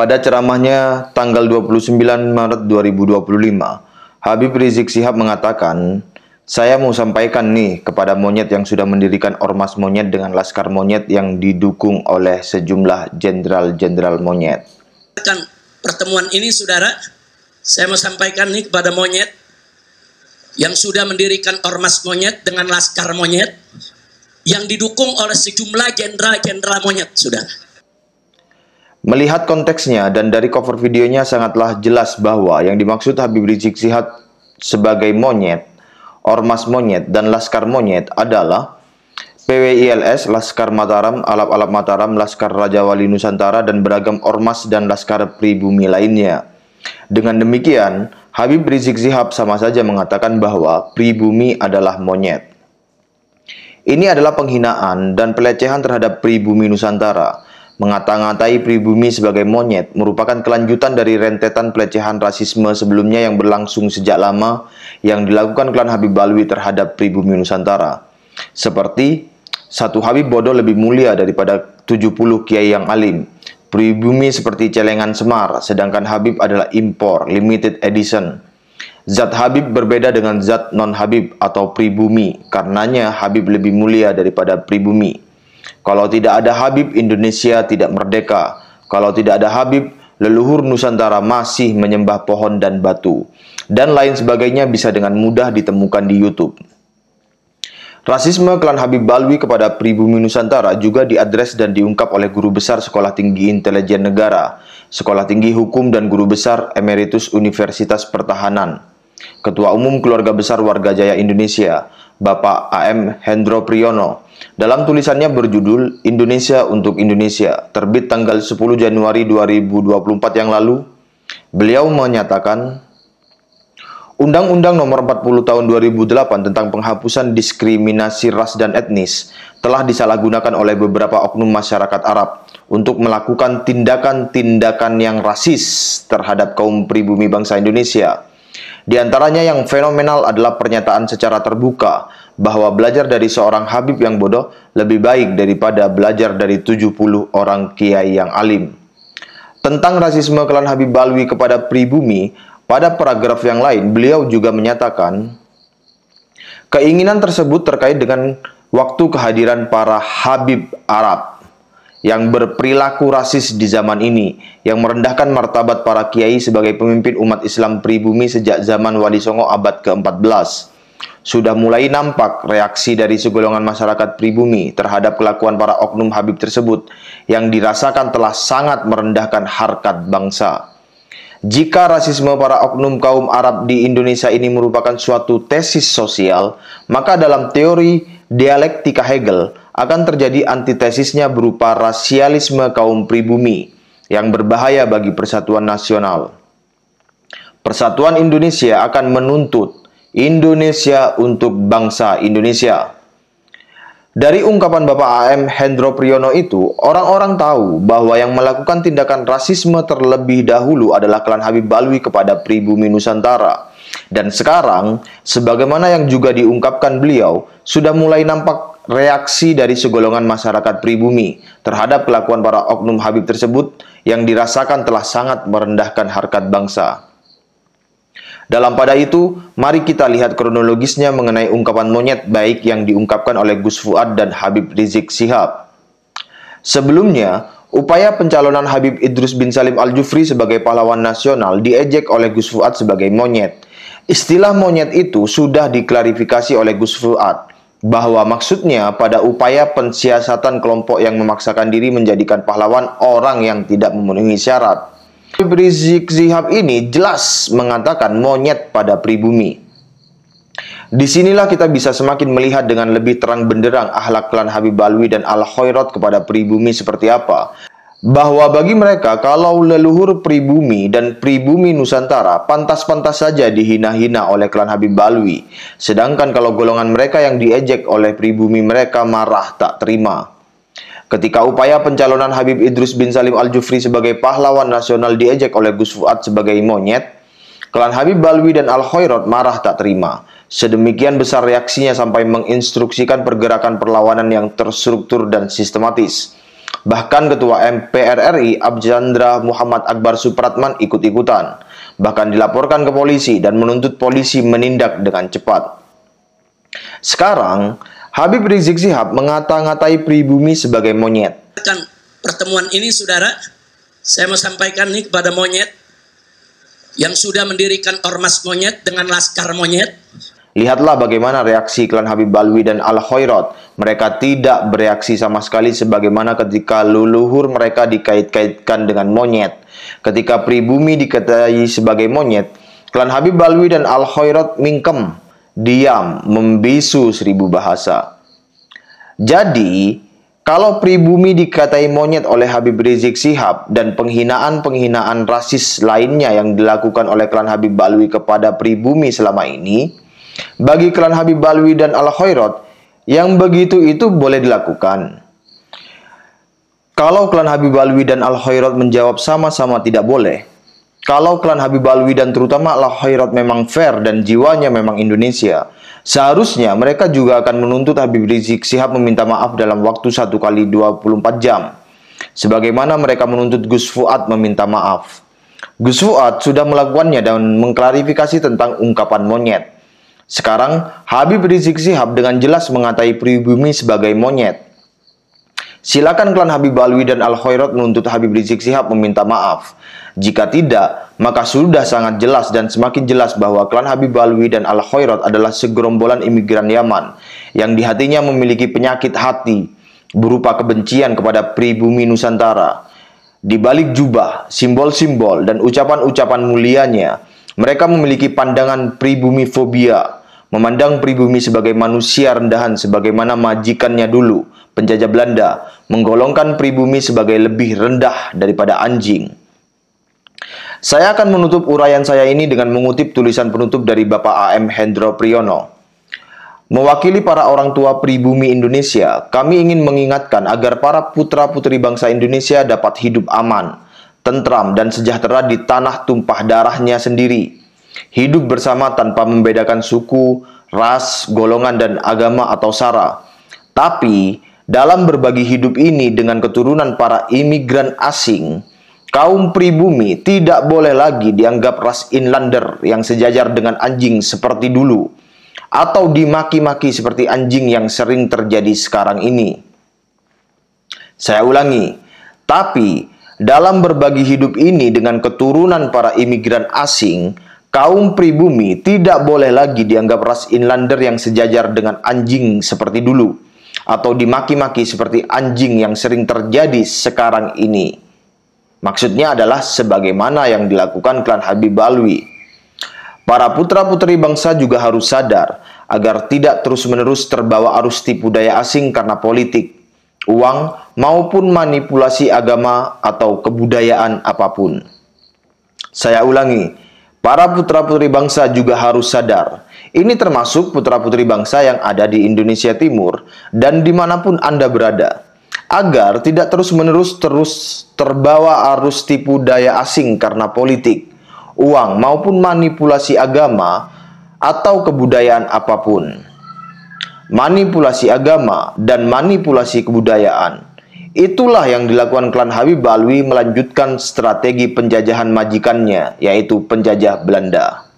Pada ceramahnya tanggal 29 Maret 2025, Habib Rizik Syihab mengatakan, "Saya mau sampaikan nih kepada monyet yang sudah mendirikan ormas monyet dengan laskar monyet yang didukung oleh sejumlah jenderal-jenderal monyet." Pertemuan ini, saudara, saya mau sampaikan nih kepada monyet yang sudah mendirikan ormas monyet dengan laskar monyet yang didukung oleh sejumlah jenderal-jenderal monyet, saudara. Melihat konteksnya dan dari cover videonya sangatlah jelas bahwa yang dimaksud Habib Rizik Syihab sebagai monyet, ormas monyet, dan laskar monyet adalah PWILS, Laskar Mataram, Alap-Alap Mataram, Laskar Raja Wali Nusantara, dan beragam ormas dan laskar pribumi lainnya. Dengan demikian, Habib Rizik Syihab sama saja mengatakan bahwa pribumi adalah monyet. Ini adalah penghinaan dan pelecehan terhadap pribumi Nusantara. Mengata-ngatai pribumi sebagai monyet merupakan kelanjutan dari rentetan pelecehan rasisme sebelumnya yang berlangsung sejak lama yang dilakukan klan Habib Alwi terhadap pribumi Nusantara. Seperti, satu Habib bodoh lebih mulia daripada 70 kiai yang alim. Pribumi seperti celengan Semar, sedangkan Habib adalah impor, limited edition. Zat Habib berbeda dengan zat non-Habib atau pribumi, karenanya Habib lebih mulia daripada pribumi. Kalau tidak ada Habib, Indonesia tidak merdeka. Kalau tidak ada Habib, leluhur Nusantara masih menyembah pohon dan batu. Dan lain sebagainya bisa dengan mudah ditemukan di YouTube. Rasisme klan Habib Alwi kepada pribumi Nusantara juga diadres dan diungkap oleh Guru Besar Sekolah Tinggi Intelijen Negara, Sekolah Tinggi Hukum, dan Guru Besar Emeritus Universitas Pertahanan, Ketua Umum Keluarga Besar Warga Jaya Indonesia, Bapak A.M. Hendro Priyono, dalam tulisannya berjudul Indonesia untuk Indonesia, terbit tanggal 10 Januari 2024 yang lalu. Beliau menyatakan, Undang-Undang Nomor 40 Tahun 2008 tentang penghapusan diskriminasi ras dan etnis telah disalahgunakan oleh beberapa oknum masyarakat Arab untuk melakukan tindakan-tindakan yang rasis terhadap kaum pribumi bangsa Indonesia. Di antaranya yang fenomenal adalah pernyataan secara terbuka bahwa belajar dari seorang Habib yang bodoh lebih baik daripada belajar dari 70 orang kiai yang alim. Tentang rasisme klan Habib Alwi kepada pribumi, pada paragraf yang lain beliau juga menyatakan, keinginan tersebut terkait dengan waktu kehadiran para Habib Arab yang berperilaku rasis di zaman ini, yang merendahkan martabat para kiai sebagai pemimpin umat Islam pribumi sejak zaman Wali Songo abad ke-14. Sudah mulai nampak reaksi dari segolongan masyarakat pribumi terhadap kelakuan para oknum Habib tersebut yang dirasakan telah sangat merendahkan harkat bangsa. Jika rasisme para oknum kaum Arab di Indonesia ini merupakan suatu tesis sosial, maka dalam teori dialektika Hegel akan terjadi antitesisnya berupa rasialisme kaum pribumi yang berbahaya bagi persatuan nasional. Persatuan Indonesia akan menuntut Indonesia untuk bangsa Indonesia. Dari ungkapan Bapak A.M. Hendro Priyono itu, orang-orang tahu bahwa yang melakukan tindakan rasisme terlebih dahulu adalah klan Habib Alwi kepada pribumi Nusantara. Dan sekarang, sebagaimana yang juga diungkapkan beliau, sudah mulai nampak reaksi dari segolongan masyarakat pribumi terhadap kelakuan para oknum Habib tersebut yang dirasakan telah sangat merendahkan harkat bangsa. Dalam pada itu, mari kita lihat kronologisnya mengenai ungkapan monyet baik yang diungkapkan oleh Gus Fuad dan Habib Rizik Syihab. Sebelumnya, upaya pencalonan Habib Idrus bin Salim Al-Jufri sebagai pahlawan nasional diejek oleh Gus Fuad sebagai monyet. Istilah monyet itu sudah diklarifikasi oleh Gus Fuad bahwa maksudnya pada upaya pensiasatan kelompok yang memaksakan diri menjadikan pahlawan orang yang tidak memenuhi syarat. Habib Rizik Syihab ini jelas mengatakan monyet pada pribumi. Disinilah kita bisa semakin melihat dengan lebih terang benderang akhlak klan Habib Alwi dan Al-Khairat kepada pribumi seperti apa. Bahwa bagi mereka kalau leluhur pribumi dan pribumi Nusantara pantas-pantas saja dihina-hina oleh klan Habib Alwi. Sedangkan kalau golongan mereka yang diejek oleh pribumi mereka marah tak terima. Ketika upaya pencalonan Habib Idrus bin Salim Al-Jufri sebagai pahlawan nasional diejek oleh Gus Fuad sebagai monyet, klan Habib Alwi dan Al-Khairat marah tak terima. Sedemikian besar reaksinya sampai menginstruksikan pergerakan perlawanan yang terstruktur dan sistematis. Bahkan Ketua MPR RI Archandra Muhammad Akbar Supratman ikut-ikutan. Bahkan dilaporkan ke polisi dan menuntut polisi menindak dengan cepat. Sekarang, Habib Rizik Syihab mengata-ngatai pribumi sebagai monyet. Pertemuan ini, saudara, saya mau sampaikan nih kepada monyet yang sudah mendirikan ormas monyet dengan laskar monyet. Lihatlah bagaimana reaksi klan Habib Balwi dan Al-Khairat. Mereka tidak bereaksi sama sekali sebagaimana ketika leluhur mereka dikait-kaitkan dengan monyet. Ketika pribumi dikatai sebagai monyet, klan Habib Balwi dan Al-Khairat mingkem, diam, membisu seribu bahasa. Jadi, kalau pribumi dikatai monyet oleh Habib Rizik Syihab dan penghinaan-penghinaan rasis lainnya yang dilakukan oleh klan Habib Balwi kepada pribumi selama ini, bagi klan Habib Balwi dan Al-Khairat, yang begitu itu boleh dilakukan. Kalau klan Habib Balwi dan Al-Khairat menjawab sama-sama tidak boleh. Kalau klan Habib Balwi dan terutama Al-Khairat memang fair dan jiwanya memang Indonesia, seharusnya mereka juga akan menuntut Habib Rizik Syihab meminta maaf dalam waktu 1 kali 24 jam. Sebagaimana mereka menuntut Gus Fuad meminta maaf. Gus Fuad sudah melakukannya dan mengklarifikasi tentang ungkapan monyet. Sekarang, Habib Rizik Syihab dengan jelas mengatai pribumi sebagai monyet. Silakan klan Habib Balwi dan Al-Khairat menuntut Habib Rizik Syihab meminta maaf. Jika tidak, maka sudah sangat jelas dan semakin jelas bahwa klan Habib Balwi dan Al-Khairat adalah segerombolan imigran Yaman yang di hatinya memiliki penyakit hati berupa kebencian kepada pribumi Nusantara. Di balik jubah, simbol-simbol, dan ucapan-ucapan mulianya, mereka memiliki pandangan pribumi fobia, memandang pribumi sebagai manusia rendahan sebagaimana majikannya dulu, penjajah Belanda, menggolongkan pribumi sebagai lebih rendah daripada anjing. Saya akan menutup uraian saya ini dengan mengutip tulisan penutup dari Bapak A.M. Hendro Priyono. Mewakili para orang tua pribumi Indonesia, kami ingin mengingatkan agar para putra-putri bangsa Indonesia dapat hidup aman, tentram, dan sejahtera di tanah tumpah darahnya sendiri. Hidup bersama tanpa membedakan suku, ras, golongan, dan agama atau sara. Tapi, dalam berbagi hidup ini dengan keturunan para imigran asing, kaum pribumi tidak boleh lagi dianggap ras inlander yang sejajar dengan anjing seperti dulu, atau dimaki-maki seperti anjing yang sering terjadi sekarang ini. Saya ulangi, tapi dalam berbagi hidup ini dengan keturunan para imigran asing, kaum pribumi tidak boleh lagi dianggap ras inlander yang sejajar dengan anjing seperti dulu, atau dimaki-maki seperti anjing yang sering terjadi sekarang ini. Maksudnya adalah sebagaimana yang dilakukan klan Habib Balwi. Para putra-putri bangsa juga harus sadar agar tidak terus-menerus terbawa arus tipu daya asing karena politik, uang, maupun manipulasi agama atau kebudayaan apapun. Saya ulangi, para putra-putri bangsa juga harus sadar. Ini termasuk putra-putri bangsa yang ada di Indonesia Timur dan dimanapun Anda berada. Agar tidak terus-menerus terbawa arus tipu daya asing karena politik, uang, maupun manipulasi agama atau kebudayaan apapun. Manipulasi agama dan manipulasi kebudayaan, itulah yang dilakukan klan Habib Balwi melanjutkan strategi penjajahan majikannya, yaitu penjajah Belanda.